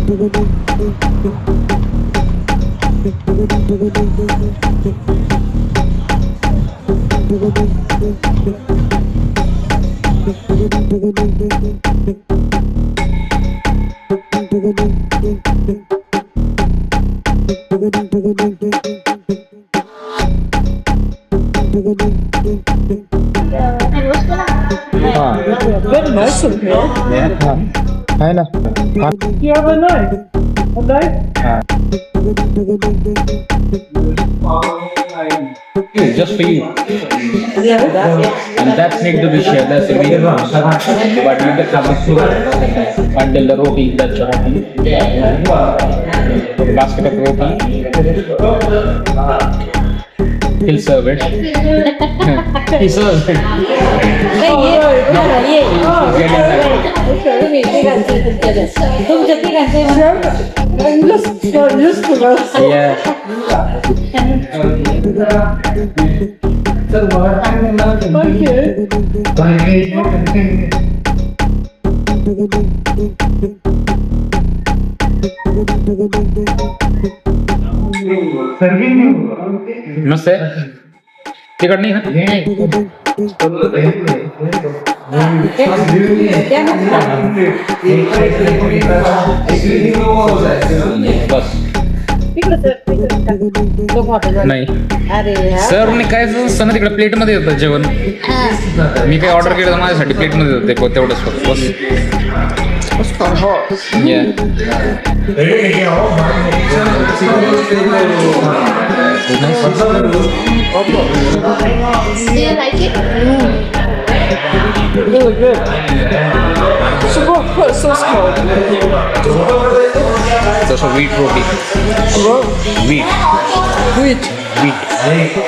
Very nice in here. है ना? You have a knife? A knife? Just for you. Yeah, that, yeah. And that's need to be shared. That's the way. But you can have it until the roti is done. Basket of roti. He'll serve it. He serves it. I'm just not used to this. Yeah. नमस्ते ticket नहीं है बस नाही sir ने काय असं तिकडे plate मध्ये होतं जेवण मी काय ऑर्डर केलं तर माझ्यासाठी प्लेट मध्ये होते तेवढंच फक्त बस It's quite hot. Yeah. Do you like it? Really good. So what's this called? That's a wheat roti. What? Wheat. Wheat. Wheat.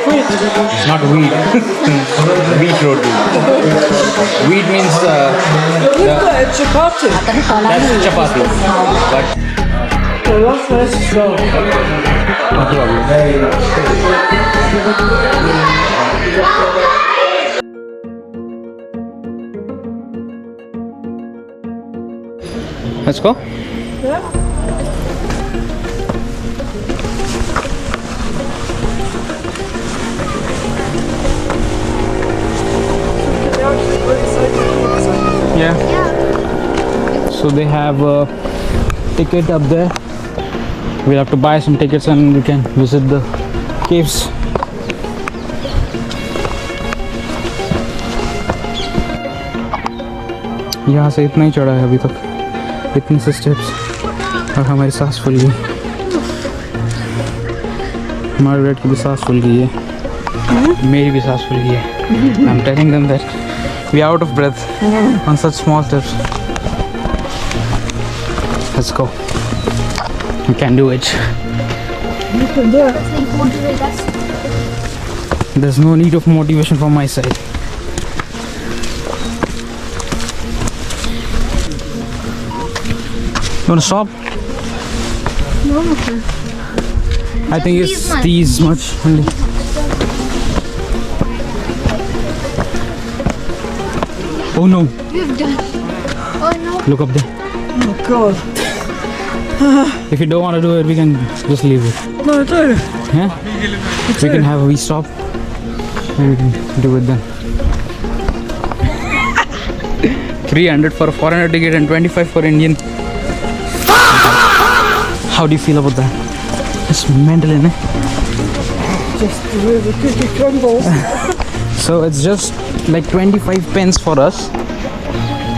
Wheat. Not wheat. Wheat roti. Wheat means Look at that, chapati. that's chapati. But Oh, that's nice as well. no problem. Let's go. Yeah. So they have a ticket up there. We'll have to buy some tickets and we can visit the caves. यहाँ से इतना ही चढ़ा है अभी तक, इतने से steps और हमारी सांस फूल गई, मार्गरेट की भी सांस फूल गई है, मेरी भी सांस फूल गई है. I'm telling them that we are out of breath on such small steps. Let's go. We can do it. You can do it. Motivate us. There's no need of motivation from my side. You wanna stop? No. I think it's these much only. Oh no! We've done. Oh no. Look up there. Oh God. If you don't want to do it, we can just leave it. No, I do. Yeah? We can have a wee stop and we can do it then. 300 for a foreigner ticket and 25 for Indian. How do you feel about that? It's mental, isn't it? Just the way the cookie crumbles. So it's just like 25 pence for us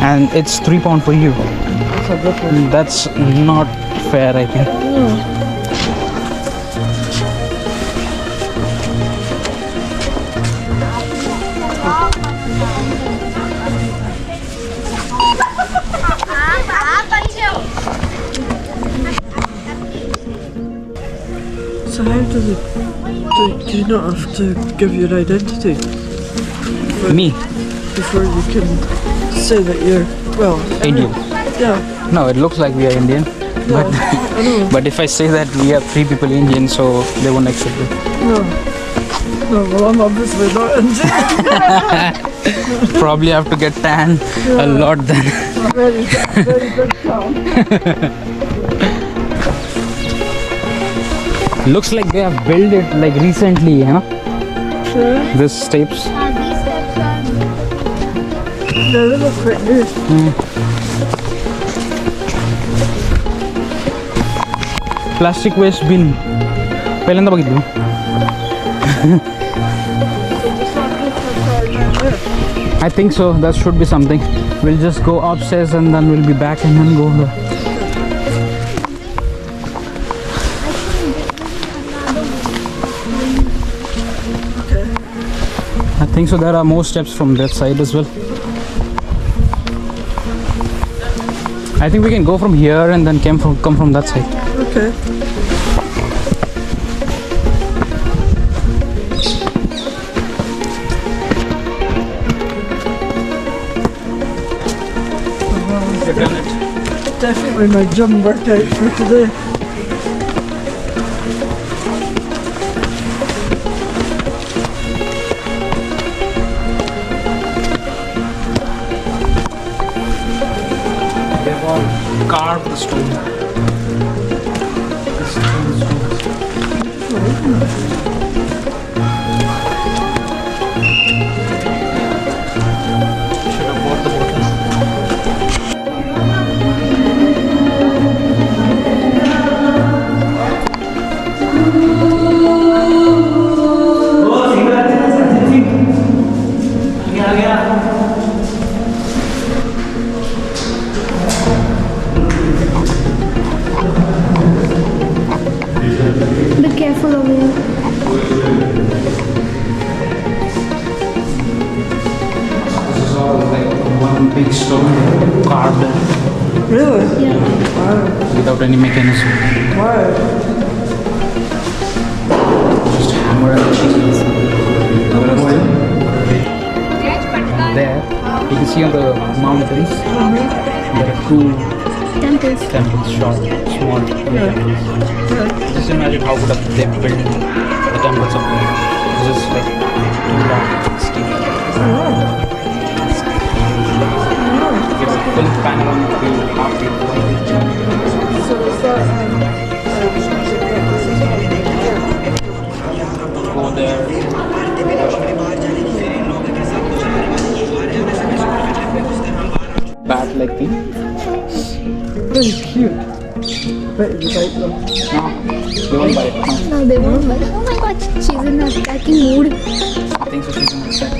and it's £3 for you. That's a difference. That's not fair, I think. So how does it? Do you not have to give your identity Me? before you can say that you're Indian. Yeah. No, it looks like we are Indian. But I know. but if I say that we are 3 people Indian, so they won't accept it. No. No, well, I'm obviously not into it. Probably have to get tan a lot then. Very good calm. Looks like they have built it like recently, you know? Sure. This steps. These steps are No, they look quite new. Plastic waste bin. पहिल्यांदा बघितलं. I think so. That should be something. We'll just go upstairs and then we'll be back and then go there. I think so. There are more steps from that side as well. I think we can go from here and then come from that side. Okay. Definitely my gym workout for today. They've all carved the stone. Should have bought the bottle. be careful over here. This is all like one big stone carved Really? Yeah. without any mechanism. Wow. Just hammer and chisel. There, you can see on the mountains, there are two Temples. temples, small temples. Just imagine how would have they built the temples up there. This is like too long, steep. It's a full panoramic view, half view. So is that Go there. Bat like thing. very cute? Bet you like them. No, they won't buy it. No. No, they won't. But oh my God, she's in a attacking mood. I think so. She's in the set.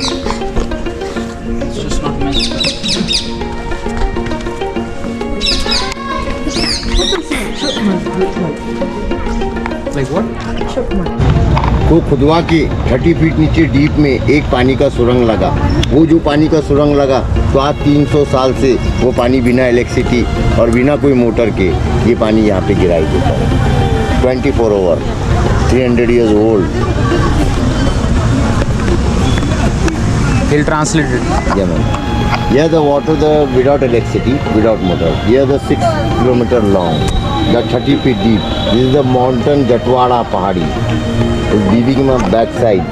It's just not meant to. Chipmunk look like. Like what? Chipmunk. को खुदवा के 30 feet नीचे deep में एक पानी का सुरंग लगा। वो जो पानी का सुरंग लगा तो आज 300 साल से वो पानी बिना इलेक्ट्रिसिटी और बिना कोई मोटर के ये पानी यहाँ पे गिराई देता है। 24 our 300 years old। He'll translate it. Yeah, man. Here the water without electricity, without motor. Here the 6 kilometer long, the 30 feet deep. This is the mountain Jatwada Pahadi. It's leaving my backside.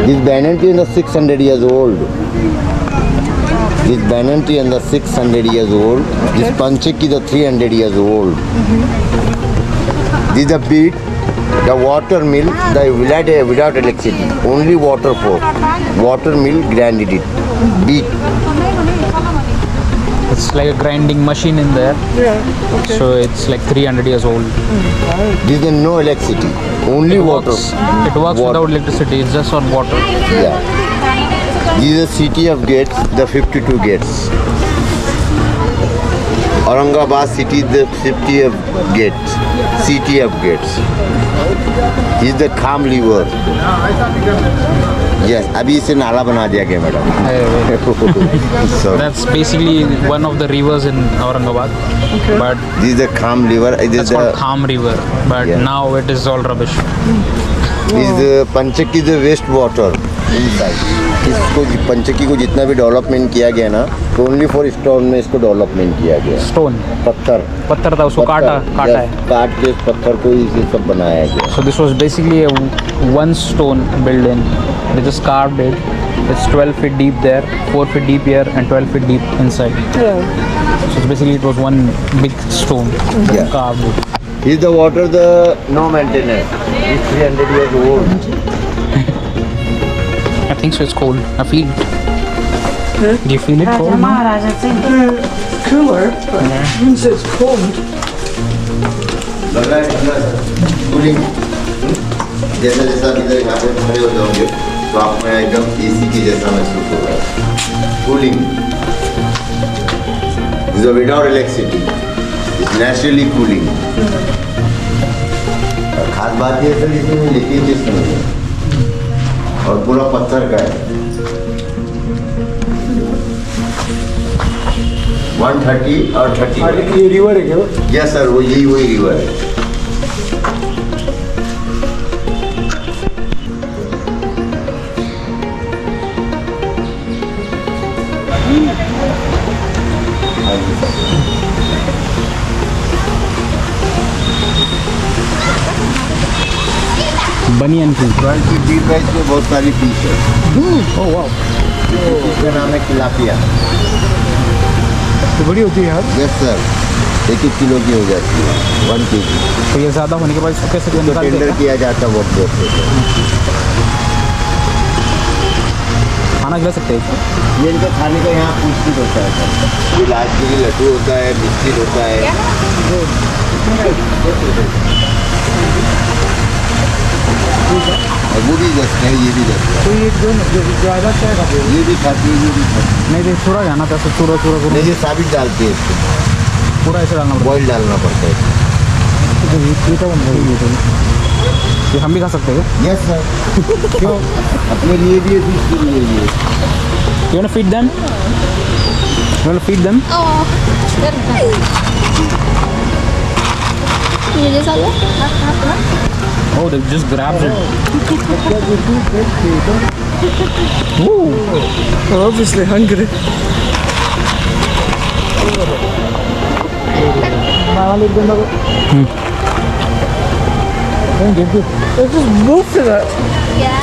This banyan tree is the 600 years old. This banyan tree is the 600 years old. This panchak is the 300 years old. This is the beet, the water mill, the without electricity, only water for. Water mill grinded it. Beet. It's like a grinding machine in there. Yeah. Okay. So it's like 300 years old. This is no electricity, only water. It works Water. without electricity. It's just on water. Yeah. This is the city of gates, the 52 gates. Aurangabad city, the city of gates. City of gates. This is the Kham river. Yes, अभी इसे नाला बना दिया गया madam. So That's basically one of the rivers in Aurangabad. But this is the Kham river. This that's is called the Kham River. But Yeah. now it is all rubbish. this is the Panchak is the waste water inside. इसको पंचकी को जितना भी development किया गया ना, तो only for stone में इसको डेवलपमेंट किया गया। स्टोन पत्थर था, उसको काटा है। काट के इस पत्थर को इसे सब बनाया गया। So this was basically a one stone building. They just carved it. It's 12 feet deep there, 4 feet deep here, and 12 feet deep inside. Yeah. So it's basically it was one big stone Yeah. carved. Is the water no maintenance? It's 300 years old. I think so. It's cold. I feel it. Do you feel it cold? Cooler, but once it's cold. लग रहा है cooling. जैसा जैसा आप इधर यहाँ पे खड़े हो जाओगे तो आप में एकदम एसी के जैसा महसूस होगा। Cooling is without electricity, is naturally cooling. खास बात ये सर इसमें लिक्विड नहीं है और पूरा पत्थर का है। 130 और 30। ये रिवर है क्या? यस सर, वो यही वही रिवर है। Banyan tree. 12 feet deep है, इसमें बहुत सारी फिश है। Oh wow. इसका नाम है तिलापिया। तो बड़ी होती है यार। यस सर, 1-1 किलो की हो जाती है, 1 kg। तो ये ज़्यादा होने के बाद इसको कैसे तो निकालते टेंडर हैं? किया जाता है बहुत बहुत से। खाना खिला सकते हैं? ये इनका खाने का यहाँ पुष्टित होता है सर। इलाज के लिए लड्डू होता है, बिस्किट होता है। और वो भी दस्त है, ये भी दस्त है। तो ये जो ज़्यादा क्या खाते हैं? ये भी खाती है, ये भी खाती है। नहीं, थोड़ा जाना था, चूरा नहीं, ये साबित डालते हैं इसको, पूरा ऐसे डालना बॉइल डालना पड़ता है। ये हम भी खा सकते हैं? Yes sir. क्यों? अपने लिए भी है, इसके लिए भी है। You wanna feed them? You wanna feed them? ये जैसा लो। Oh, they just grabbed it. They're obviously hungry. They're just wolfing it. Yeah.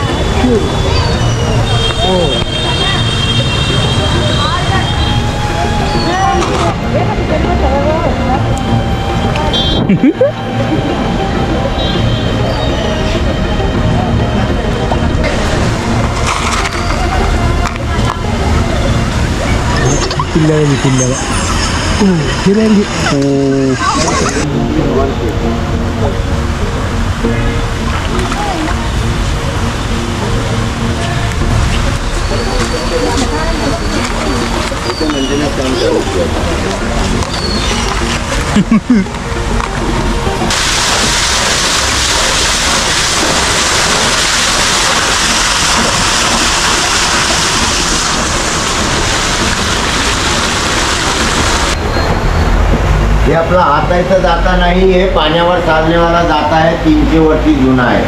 हे आपला हातायचा जाता नाही आहे, पाण्यावर चालण्यावाला जाता आहे, 300 वरती जुना आहे.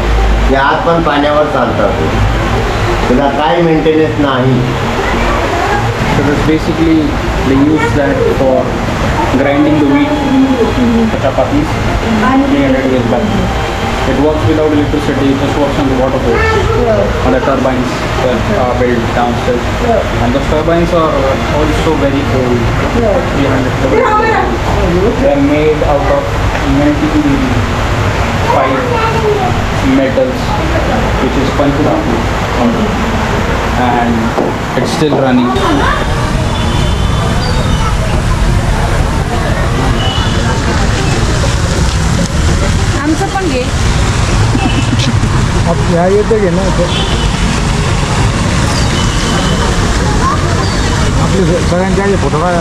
हे हात पण पाण्यावर चालतात. त्याला काय मेंटेनन्स नाही. So that's basically they use that for grinding the wheat for chapatis 300 years back. It works without electricity, it just works on the water force, on the turbines that are built downstairs. And those turbines are also very old, 300 years. They are made out of 95 metals, which is Panchadhatu, and it's still running. आमचं पण घे. आप यहाँ येते घे ना आपले सगळ्यांचे फोटो काढा.